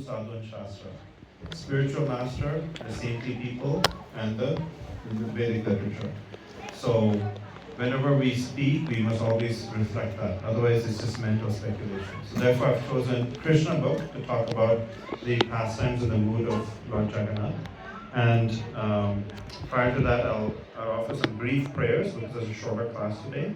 sadhu and shastra. Spiritual master, the saintly people, and the Vedic literature. So whenever we speak, we must always reflect that. Otherwise, it's just mental speculation. So therefore, I've chosen Krishna book to talk about the pastimes and the mood of Lord Jagannath. And prior to that, I'll offer some brief prayers because there's a shorter class today.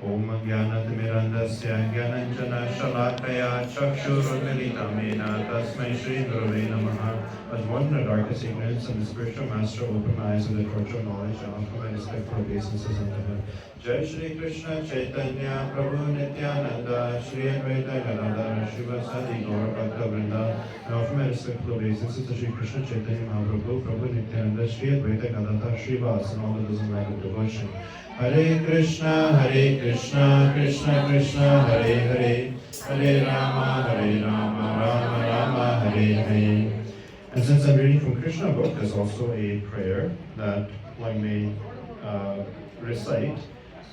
Om Jnanatimirandasya Jnananjana Shalakaya Chakshurunmilitam Mena Tasmai Shri Gurave Namaha. As one in the darkest ignorance and the spiritual master open my eyes with the torch of knowledge and offer my respectful obeisances unto him. Jai Shri Krishna Chaitanya Prabhu Nityananda Shri Advaita Gadadhara Shivasadi Gaura Bhakta Vrinda. And offer my respectful obeisances to Shri Krishna Chaitanya Mahaprabhu, Prabhu Nityananda Shri Advaita Gadadhara Shivas and all of those in light of devotion. Hare Krishna, Krishna Krishna, Hare Hare, Hare Rama, Rama Rama, Hare Hare. And since I'm reading from Krishna book, there's also a prayer that one may recite,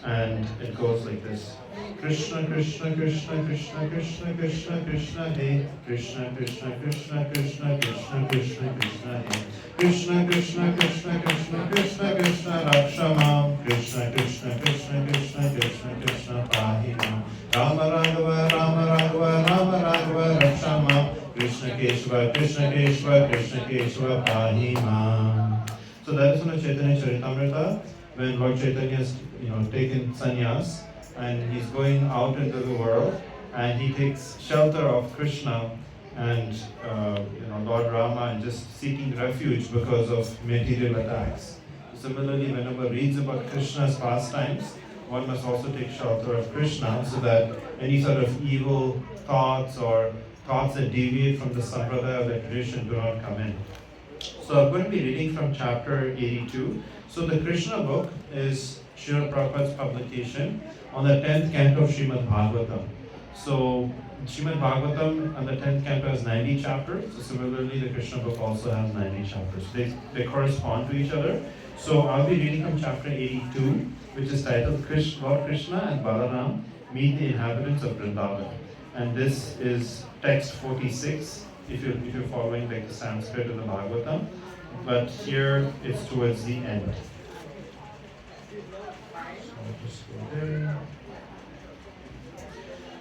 and it goes like this. Krishna Krishna Krishna Krishna Krishna Krishna Krishna He Krishna Krishna Krishna Krishna Krishna Krishna Krishna He Krishna Krishna Krishna Krishna Krishna Krishna Rakshamam Krishna Krishna Krishna Krishna Krishna Krishna Pahimam Rama Raghava Rama Raghava Rama Raghava Rakshamam Krishna Keshava Krishna Keshava Krishna Keshava Pahimam. So that is from the Chaitanya Charitamrita, when Lord Chaitanya has taken sannyas and he's going out into the world and he takes shelter of Krishna and Lord Rama and just seeking refuge because of material attacks. Similarly, whenever reads about Krishna's pastimes, one must also take shelter of Krishna so that any sort of evil thoughts or thoughts that deviate from the sampradaya of the tradition do not come in. So I'm going to be reading from chapter 82. So the Krishna book is Srila Prabhupada's publication on the 10th canto of Srimad Bhagavatam. So Srimad Bhagavatam and the 10th canto has 90 chapters. So similarly, the Krishna book also has 90 chapters. They correspond to each other. So I'll be reading from chapter 82, which is titled Lord Krishna and Balaram Meet the Inhabitants of Vrindavan. And this is text 46, if you're following like the Sanskrit of the Bhagavatam. But here it's towards the end.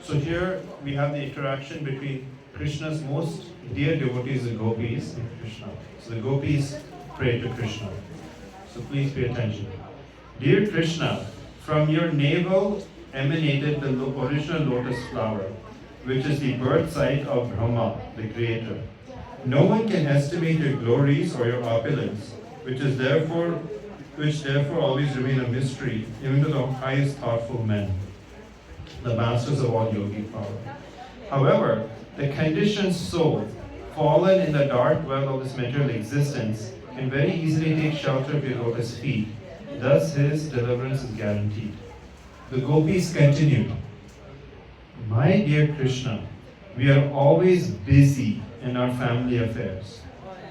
So here we have the interaction between Krishna's most dear devotees, the gopis, and Krishna. So the gopis pray to Krishna. So please pay attention. Dear Krishna, from your navel emanated the original lotus flower, which is the birth site of Brahma, the creator. No one can estimate your glories or your opulence, which therefore always remain a mystery, even to the highest thoughtful men, the masters of all yogic power. However, the conditioned soul, fallen in the dark well of this material existence, can very easily take shelter of your lotus feet. Thus his deliverance is guaranteed. The gopis continued, My dear Krishna, we are always busy in our family affairs.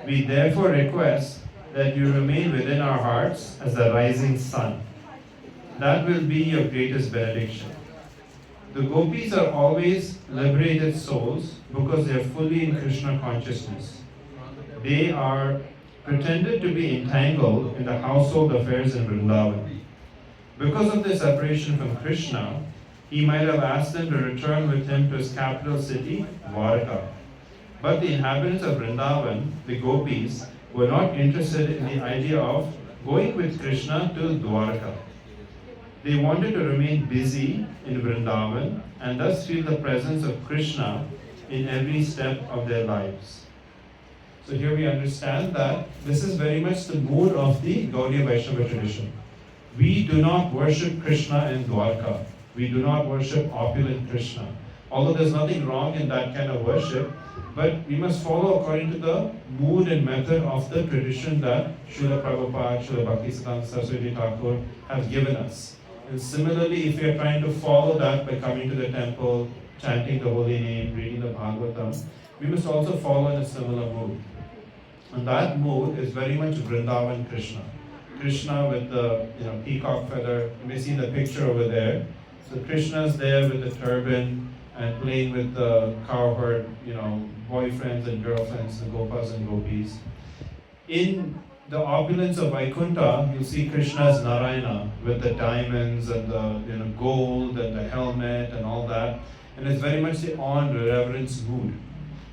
We therefore request that you remain within our hearts as the rising sun. That will be your greatest benediction. The gopis are always liberated souls because they are fully in Krishna consciousness. They are pretended to be entangled in the household affairs in Vrindavan. Because of their separation from Krishna, he might have asked them to return with him to his capital city, Dwarka. But the inhabitants of Vrindavan, the gopis, were not interested in the idea of going with Krishna to Dwarka. They wanted to remain busy in Vrindavan and thus feel the presence of Krishna in every step of their lives. So here we understand that this is very much the mood of the Gaudiya Vaishnava tradition. We do not worship Krishna in Dwarka. We do not worship opulent Krishna. Although there's nothing wrong in that kind of worship, but we must follow according to the mood and method of the tradition that Srila Prabhupada, Srila Bhaktisiddhanta Saraswati Thakur have given us. And similarly, if we are trying to follow that by coming to the temple, chanting the holy name, reading the Bhagavatam, we must also follow in a similar mood. And that mood is very much Vrindavan Krishna. Krishna with the peacock feather. You may see the picture over there. So Krishna is there with the turban, and playing with the cowherd, boyfriends and girlfriends, the gopas and gopis. In the opulence of Vaikuntha, you see Krishna as Narayana with the diamonds and the gold and the helmet and all that. And it's very much the awe and reverence mood.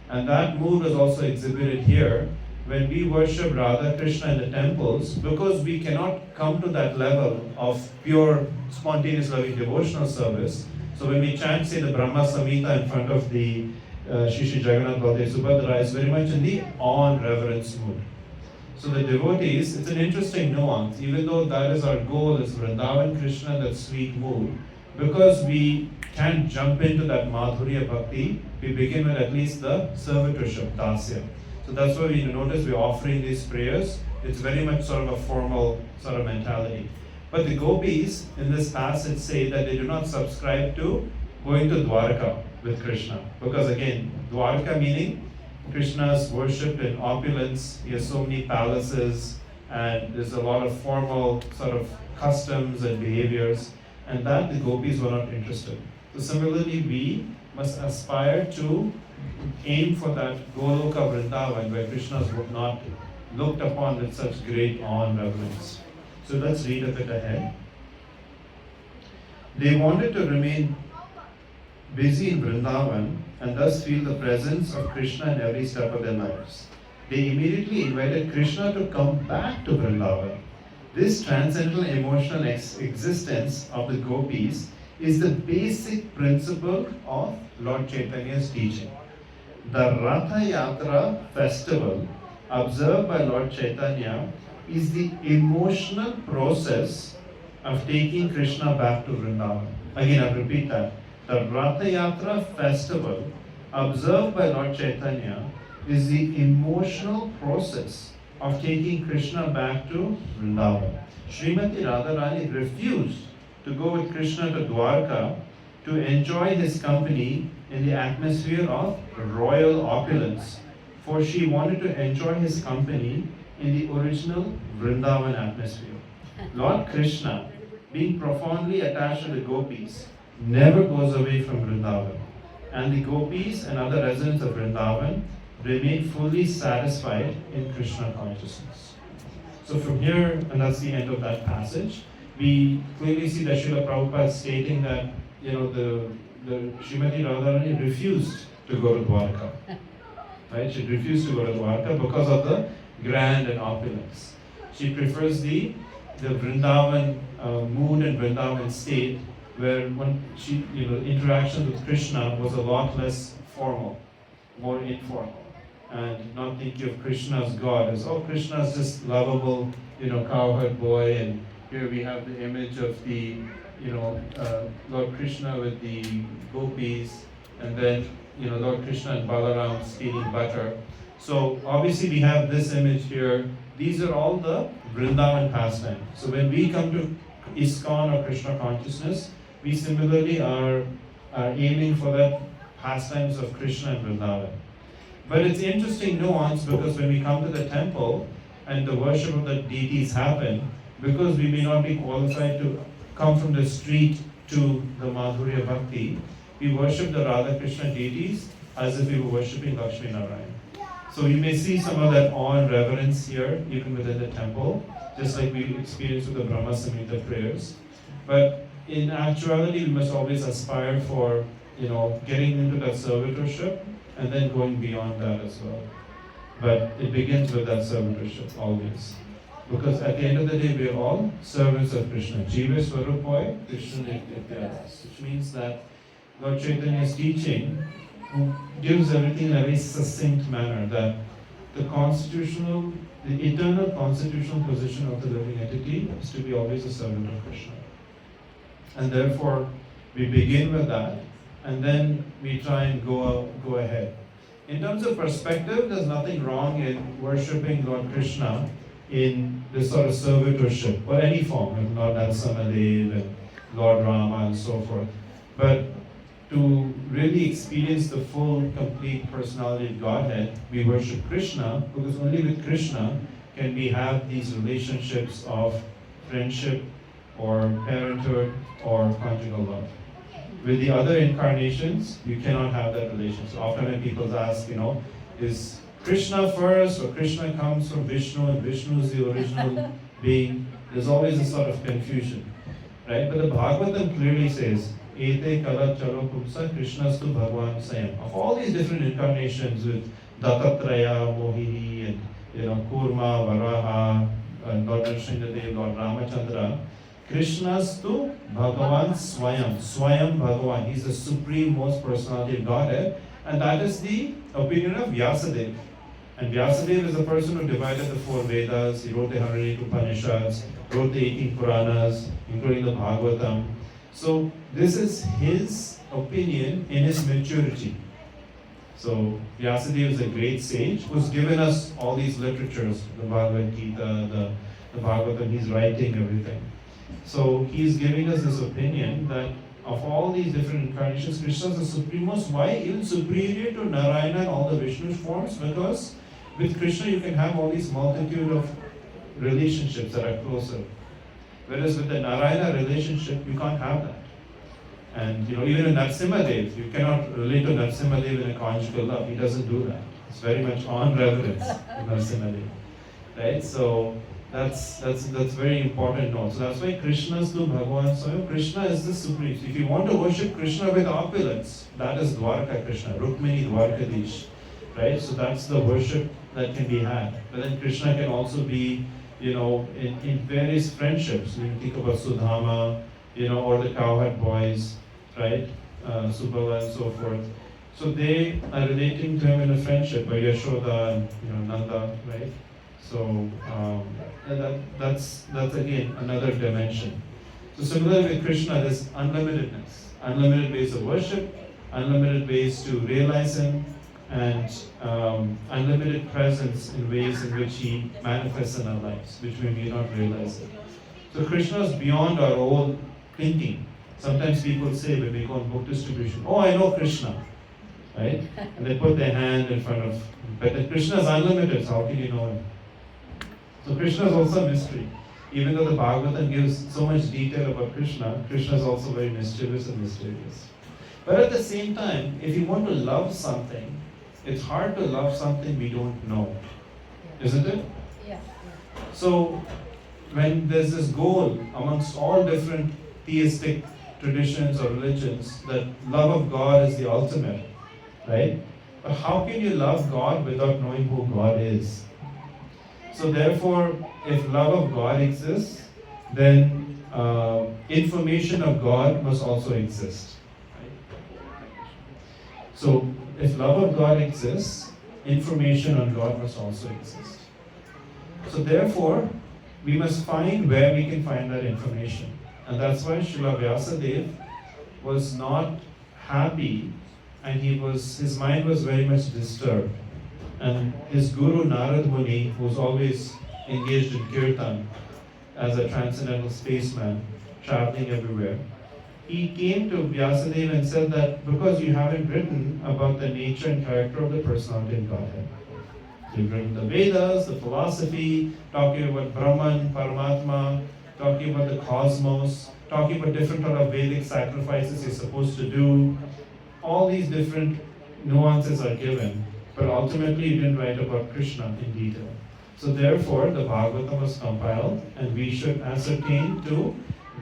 And that mood was also exhibited here when we worship Radha Krishna in the temples, because we cannot come to that level of pure, spontaneous, loving devotional service. So when we chant, say, the Brahma Samhita in front of the Shri Jagannath Baldev Subhadra, is very much in the awe and reverence mood. So the devotees, it's an interesting nuance, even though that is our goal, is Vrindavan Krishna, that sweet mood, because we can't jump into that Madhurya Bhakti, we begin with at least the servitorship, Dasya. So that's why we notice we're offering these prayers. It's very much sort of a formal sort of mentality. But the gopis in this passage say that they do not subscribe to going to Dwarka with Krishna. Because again, Dwarka meaning Krishna is worshipped in opulence, he has so many palaces, and there's a lot of formal sort of customs and behaviors, and that the gopis were not interested. So similarly, we must aspire to aim for that Goloka Vrindavan, where Krishna is not looked upon with such great awe and reverence. So let's read a bit ahead. They wanted to remain busy in Vrindavan and thus feel the presence of Krishna in every step of their lives. They immediately invited Krishna to come back to Vrindavan. This transcendental emotional existence of the gopis is the basic principle of Lord Chaitanya's teaching. The Ratha Yatra festival observed by Lord Chaitanya is the emotional process of taking Krishna back to Vrindavan. Again, I'll repeat that. The Ratha Yatra festival observed by Lord Chaitanya is the emotional process of taking Krishna back to Vrindavan. Srimati Radharani refused to go with Krishna to Dwarka to enjoy his company in the atmosphere of royal opulence, for she wanted to enjoy his company in the original Vrindavan atmosphere. Lord Krishna, being profoundly attached to the gopis, never goes away from Vrindavan, and the gopis and other residents of Vrindavan remain fully satisfied in Krishna consciousness. So from here, and that's the end of that passage, we clearly see that Srila Prabhupada stating that the Srimati Radharani refused to go to Dwarka. Right? She refused to go to Dwarka because of the grand and opulence. She prefers the Vrindavan mood and Vrindavan state, where when she, interaction with Krishna was a lot less formal, more informal, and not thinking of Krishna as God, as Krishna is just lovable, cowherd boy, and here we have the image of the, Lord Krishna with the gopis, and then, Lord Krishna and Balaram stealing butter. So obviously we have this image here. These are all the Vrindavan pastimes. So when we come to ISKCON or Krishna consciousness, we similarly are aiming for that pastimes of Krishna and Vrindavan. But it's interesting nuance, because when we come to the temple and the worship of the deities happen, because we may not be qualified to come from the street to the Madhurya Bhakti, we worship the Radha Krishna deities as if we were worshipping Lakshmi Narayan. So you may see some of that awe and reverence here, even within the temple, just like we experienced with the Brahma Samhita prayers. But in actuality, we must always aspire for, getting into that servitorship and then going beyond that as well. But it begins with that servitorship always. Because at the end of the day, we are all servants of Krishna. Jiva Swarupoi, Krishna Nityadas. Which means that Lord Chaitanya's teaching gives everything in a very succinct manner, that the eternal constitutional position of the living entity is to be always a servant of Krishna. And therefore, we begin with that, and then we try and go ahead. In terms of perspective, there's nothing wrong in worshipping Lord Krishna in this sort of servitorship, or any form, like Lord Narasimhadev and Lord Rama and so forth. But to really experience the full, complete personality of Godhead, we worship Krishna, because only with Krishna can we have these relationships of friendship or parenthood or conjugal love. With the other incarnations, you cannot have that relationship. Often when people ask, is Krishna first, or Krishna comes from Vishnu and Vishnu is the original being, there's always a sort of confusion, right? But the Bhagavatam clearly says, Ete kala chalo pumsa Krishnastu Bhagavan Sayam. Of all these different incarnations with Dattatreya, Mohini, and Kurma, Varaha, Lord Nrsimhadev, Lord Ramachandra, Krishnastu Bhagavan Swayam. Swayam Bhagavan. He's the supreme most personality of Godhead. And that is the opinion of Vyasadeva. And Vyasadeva is the person who divided the 4 Vedas. He wrote the 108 Upanishads, wrote the 18 Puranas, including the Bhagavatam. So this is his opinion in his maturity. So Vyasadeva is a great sage who's given us all these literatures, the Bhagavad Gita, the Bhagavatam, he's writing everything. So he's giving us this opinion that of all these different incarnations, Krishna is the supremest. Why? Even superior to Narayana and all the Vishnu forms, because with Krishna you can have all these multitude of relationships that are closer. Whereas with the Narayana relationship, you can't have that. And even in Nrsimhadev, you cannot relate to Nrsimhadev in a conjugal love. He doesn't do that. It's very much on reverence in Nrsimhadev. Right? So that's very important note. So that's why Krishna's to Bhagavan Swayam. Krishna is the supreme. So if you want to worship Krishna with opulence, that is Dwarka Krishna, Rukmini Dwarkadish. Right? So that's the worship that can be had. But then Krishna can also be, in various friendships. You think about Sudhama, or the cowherd boys, right? Subala and so forth. So they are relating to him in a friendship, by Yashoda and Nanda, right? So that's again another dimension. So similarly with Krishna, there's unlimitedness, unlimited ways of worship, unlimited ways to realize him, and unlimited presence in ways in which he manifests in our lives, which we may not realize it. So Krishna is beyond our own thinking. Sometimes people say when we go on book distribution, oh, I know Krishna, right? And they put their hand in front of, but Krishna is unlimited, so how can you know him? So Krishna is also a mystery. Even though the Bhagavatam gives so much detail about Krishna, Krishna is also very mischievous and mysterious. But at the same time, if you want to love something, it's hard to love something we don't know, isn't it? Yeah. So when there's this goal amongst all different theistic traditions or religions that love of God is the ultimate, right? But how can you love God without knowing who God is? So therefore, if love of God exists, then information of God must also exist. Right? So if love of God exists, information on God must also exist. So therefore, we must find where we can find that information. And that's why Srila Vyasadeva was not happy, and his mind was very much disturbed. And his guru Narad Muni, who's always engaged in kirtan as a transcendental spaceman, traveling everywhere, he came to Vyasadeva and said that because you haven't written about the nature and character of the personality in Godhead. You've written the Vedas, the philosophy, talking about Brahman, Paramatma, talking about the cosmos, talking about different kind of Vedic sacrifices you're supposed to do. All these different nuances are given, but ultimately you didn't write about Krishna in detail. So therefore, the Bhagavatam was compiled, and we should ascertain to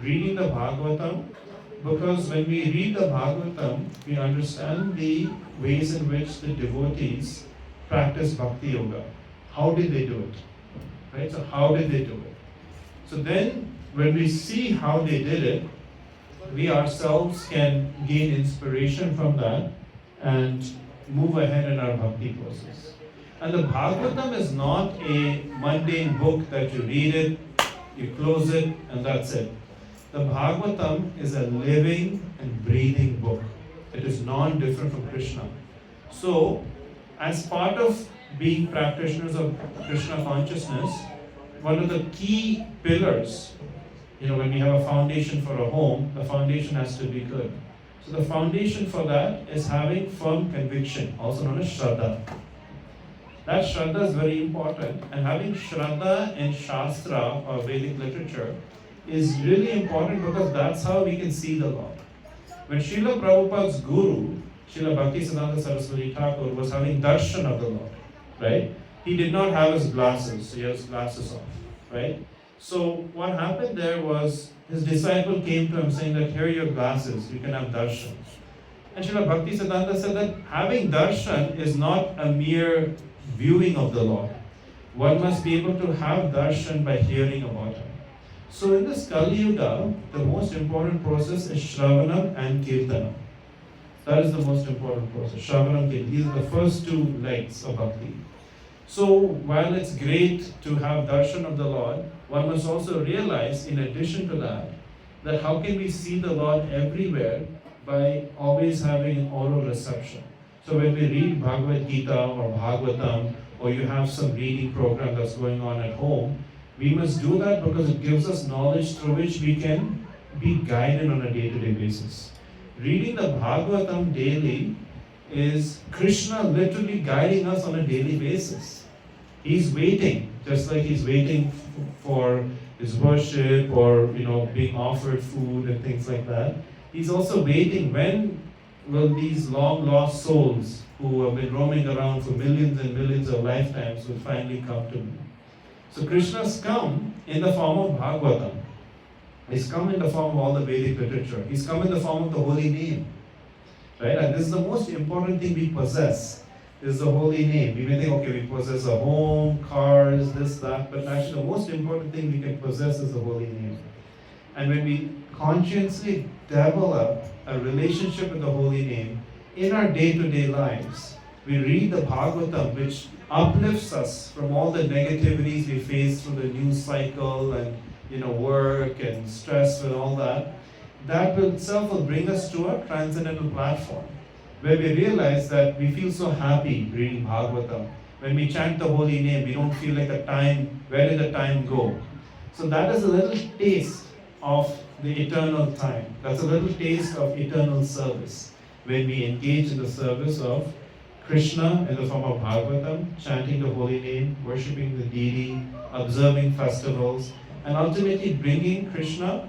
reading the Bhagavatam, because when we read the Bhagavatam, we understand the ways in which the devotees practice Bhakti Yoga. How did they do it? Right? So how did they do it? So then, when we see how they did it, we ourselves can gain inspiration from that and move ahead in our bhakti process. And the Bhagavatam is not a mundane book that you read it, you close it, and that's it. The Bhagavatam is a living and breathing book. It is non-different from Krishna. So, as part of being practitioners of Krishna consciousness, one of the key pillars, when we have a foundation for a home, the foundation has to be good. So the foundation for that is having firm conviction, also known as Shraddha. That Shraddha is very important, and having Shraddha in Shastra or Vedic literature is really important, because that's how we can see the Lord. When Srila Prabhupada's guru, Srila Bhaktisiddhanta Saraswati Thakur, was having darshan of the Lord, right? He did not have his glasses, he has glasses off, right? So what happened there was his disciple came to him saying that here are your glasses, you can have darshan. And Srila Bhaktisiddhanta said that having darshan is not a mere viewing of the Lord. One must be able to have darshan by hearing about him. So in this Kali Yuga, the most important process is Shravanam and Kirtanam. That is the most important process. Shravanam, Kirtanam. These are the first two legs of Bhakti. So while it's great to have darshan of the Lord, one must also realize, in addition to that how can we see the Lord everywhere by always having an oral reception. So when we read Bhagavad Gita or Bhagavatam, or you have some reading program that's going on at home, we must do that because it gives us knowledge through which we can be guided on a day-to-day basis. Reading the Bhagavatam daily is Krishna literally guiding us on a daily basis. He's waiting, just like he's waiting for his worship or being offered food and things like that. He's also waiting, when will these long lost souls who have been roaming around for millions and millions of lifetimes will finally come to me. So Krishna's come in the form of Bhagavatam. He's come in the form of all the Vedic literature. He's come in the form of the holy name. Right? And this is the most important thing we possess, is the holy name. We may think, okay, we possess a home, cars, this, that, but actually the most important thing we can possess is the holy name. And when we consciously develop a relationship with the holy name in our day-to-day lives, we read the Bhagavatam, which uplifts us from all the negativities we face through the news cycle and work and stress and all that. That will itself will bring us to a transcendental platform where we realize that we feel so happy reading Bhagavatam. When we chant the holy name, we don't feel like where did the time go? So that is a little taste of the eternal time. That's a little taste of eternal service when we engage in the service of Krishna in the form of Bhagavatam, chanting the holy name, worshipping the deity, observing festivals, and ultimately bringing Krishna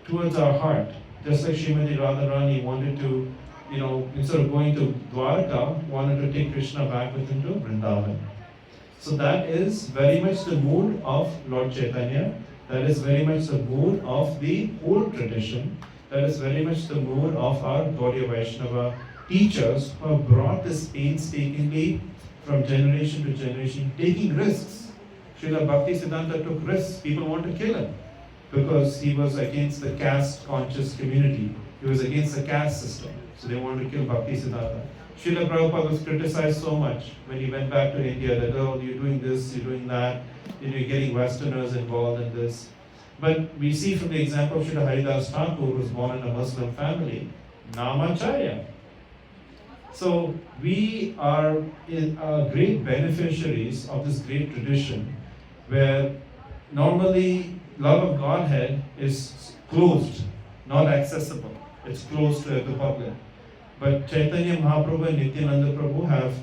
towards our heart. Just like Srimati Radharani wanted to, instead of going to Dwarka, wanted to take Krishna back with him to Vrindavan. So that is very much the mood of Lord Chaitanya. That is very much the mood of the old tradition. That is very much the mood of our Gaudiya Vaishnava teachers who have brought this painstakingly from generation to generation, taking risks. Srila Bhaktisiddhanta took risks. People want to kill him because he was against the caste-conscious community. He was against the caste system. So they wanted to kill Bhaktisiddhanta. Srila Prabhupada was criticized so much when he went back to India that, oh, you're doing this, you're doing that, you're getting Westerners involved in this. But we see from the example of Srila Haridas Thakur, who was born in a Muslim family, Namacharya. So we are great beneficiaries of this great tradition where normally love of Godhead is closed, not accessible. It's closed to the public. But Chaitanya Mahaprabhu and Nityananda Prabhu have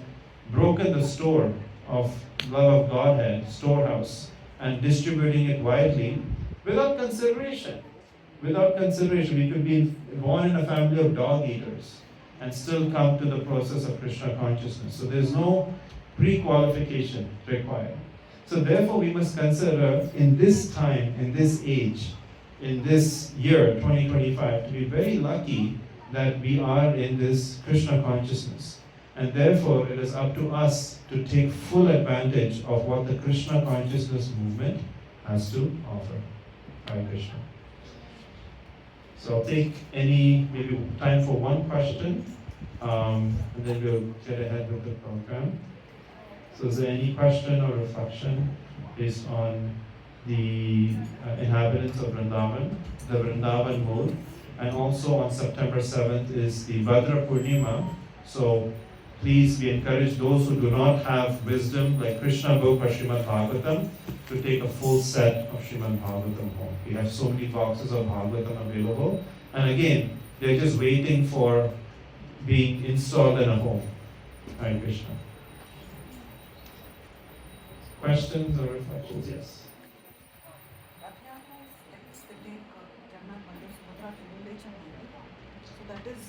broken the store of love of Godhead, storehouse, and distributing it widely without consideration. Without consideration, we could be born in a family of dog eaters and still come to the process of Krishna consciousness. So there's no pre-qualification required. So therefore we must consider in this time, in this age, in this year, 2025, to be very lucky that we are in this Krishna consciousness. And therefore it is up to us to take full advantage of what the Krishna consciousness movement has to offer. Hare Krishna. So I'll take maybe time for one question, and then we'll get ahead with the program. So is there any question or reflection based on the inhabitants of Vrindavan, the Vrindavan mode? And also on September 7th is the Bhadra Purnima. So please, we encourage those who do not have wisdom, like Krishna Gopa Srimad Bhagavatam, to take a full set of Srimad Bhagavatam home. We have so many boxes of Bhagavatam available. And again, they're just waiting for being installed in a home. Hare Krishna. Questions or reflections? Yes. So that is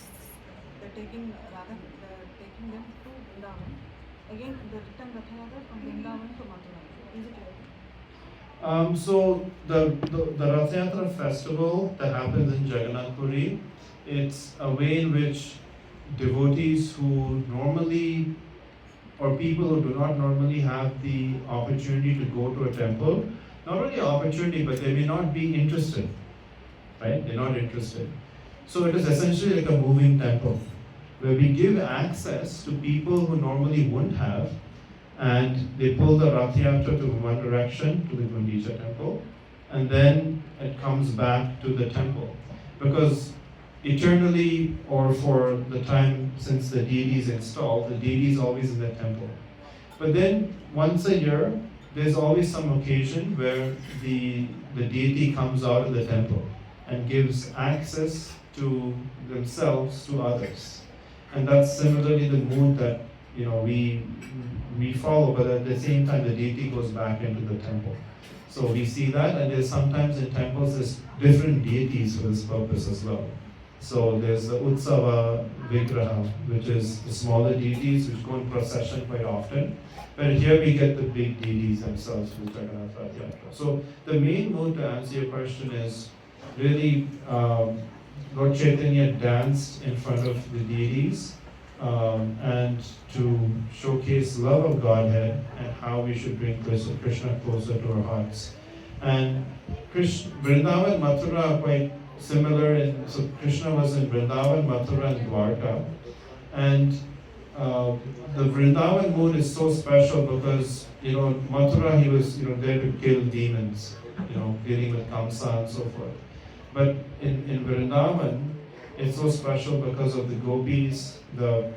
they're taking them to Vrindavan. Again, the return Rath Yatra from Vrindavan to Mathura. Is it right? So the Rath Yatra festival that happens in Jagannath Puri, it's a way in which devotees who normally, or people who do not normally have the opportunity to go to a temple, not only opportunity, but they may not be interested, right? They're not interested. So it is essentially like a moving temple, where we give access to people who normally wouldn't have, and they pull the Rath Yatra to one direction, to the Gundicha temple, and then it comes back to the temple. Because eternally, or for the time since the deity is installed, the deity is always in the temple. But then once a year, there's always some occasion where the deity comes out of the temple and gives access to themselves to others. And that's similarly the mood that we follow, but at the same time the deity goes back into the temple. So we see that, and there's sometimes in temples there's different deities for this purpose as well. So there's the Utsava Vigraha, which is the smaller deities which go in procession quite often. But here we get the big deities themselves with Jagannath Rath Yatra. So the main mood, to answer your question, is really Lord Chaitanya danced in front of the deities and to showcase love of Godhead and how we should bring Krishna closer to our hearts. And Vrindavan and Mathura are quite similar. So Krishna was in Vrindavan, Mathura, and Dwarka. And the Vrindavan mood is so special because, Mathura, he was, there to kill demons, dealing with Kamsa and so forth. But in Vrindavan, it's so special because of the gopis, the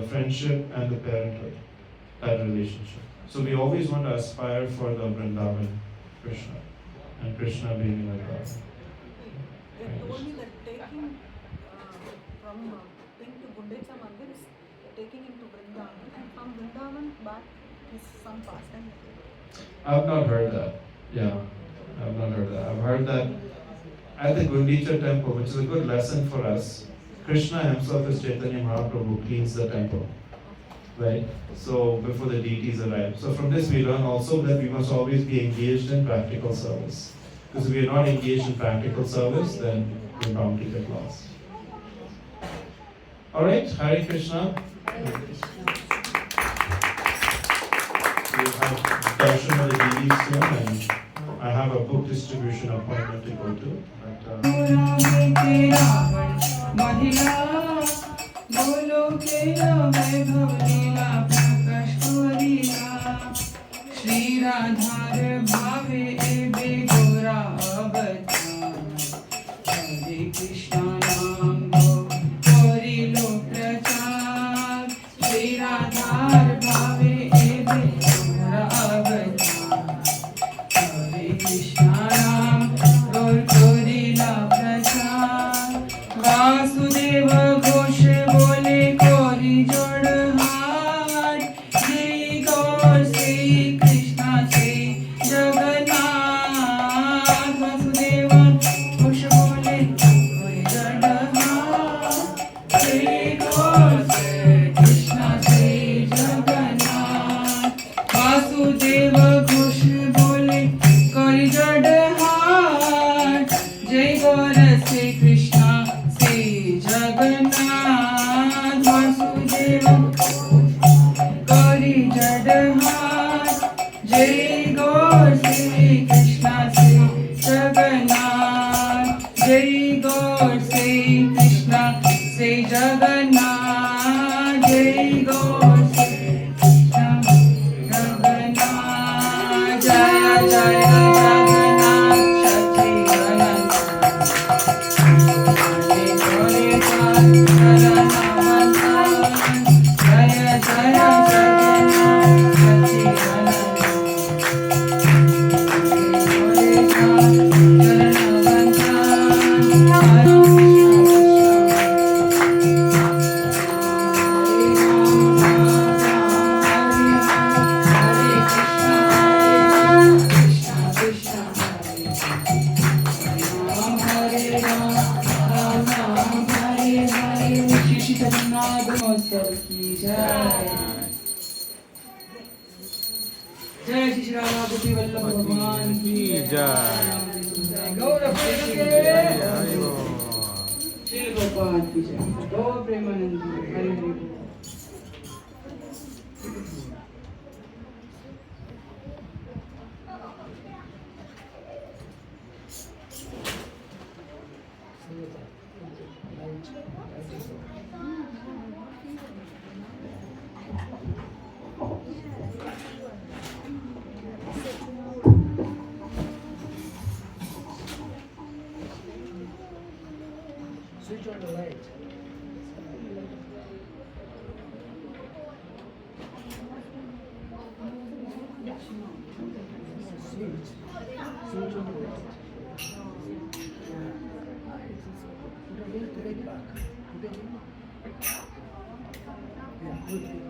friendship, and the parenthood, that relationship. So we always want to aspire for the Vrindavan Krishna, and Krishna being in our God. You told me that taking from thing to Gundicha Mandir is taking him to Vrindavan, and from Vrindavan back is some pastime. I've not heard that. Yeah, I've not heard that. I've heard that at the Gundicha temple, which is a good lesson for us, Krishna himself as Chaitanya Mahaprabhu cleans the temple, right? So before the deities arrive. So from this we learn also that we must always be engaged in practical service. Because if we are not engaged in practical service, then we're bound to get lost. Alright, Hare Krishna. We have darshan of the deities soon, and I have a book distribution appointment to go to. Shri Radhar Bhave Ebe Gora Avatar Hare Krishna Naam Gauri Lo Prachar Shri Radhar Bhave Ebe Gora Avatar Hare Krishna Naam Gauri Lo Prachar Vasudeva Ghosh Bole Kori Jod Haat Jai Gaur Sri Krishna Sri Jagannath Vasudeva Ghosh Bole Kori Jod Haat Jai Gaur Sri Krishna Sri Jagannath Vasudeva Ghosh Bole Kori Jod Haat Jai Gaur Sri Krishna Sri Jagannath Vasudeva Gauri Jadhat Jai Gaur Sri Krishna Sri Jagannath Jai Gaur Sri Krishna Sri Jagannath Jai Gaur Sri Krishna Jagannath Jaya Jaya Jagannath Shakti Ananta Jaya Jaya Jagannath Shakti Ananta जय श्री श्री राधा गोपी वल्लभ भगवान की जय। गौर प्रेमानंद श्री गोपाल की जय। गौर प्रेमानंद हरि हरि बोल। Switch on the light. Switch on the light. Put it back. Put it in. Yeah, put it in.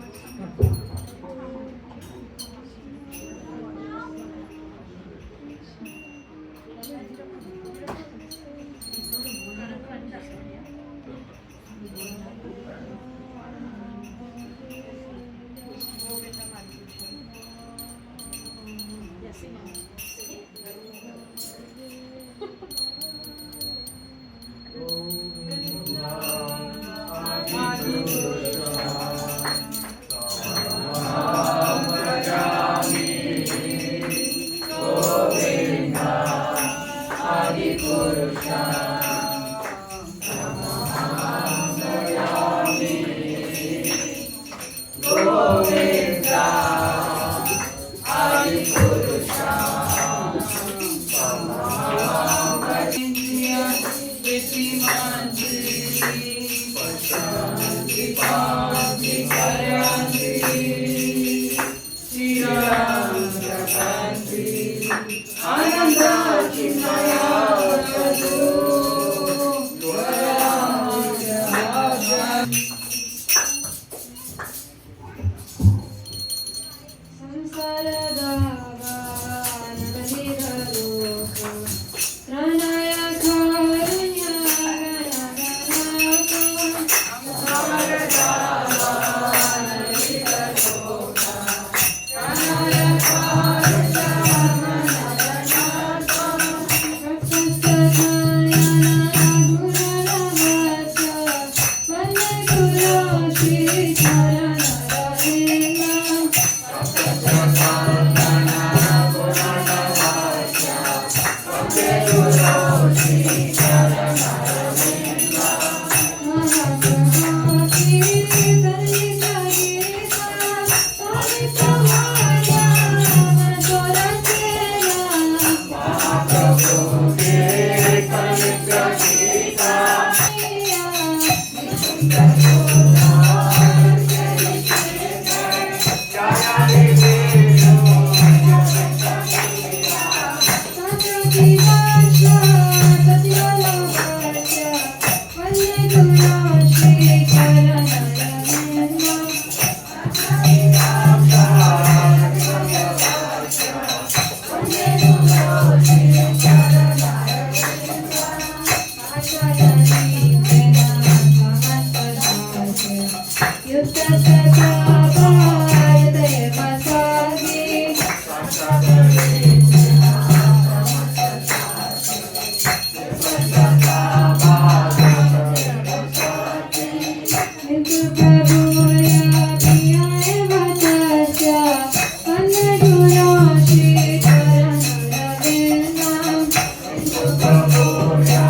Prabhu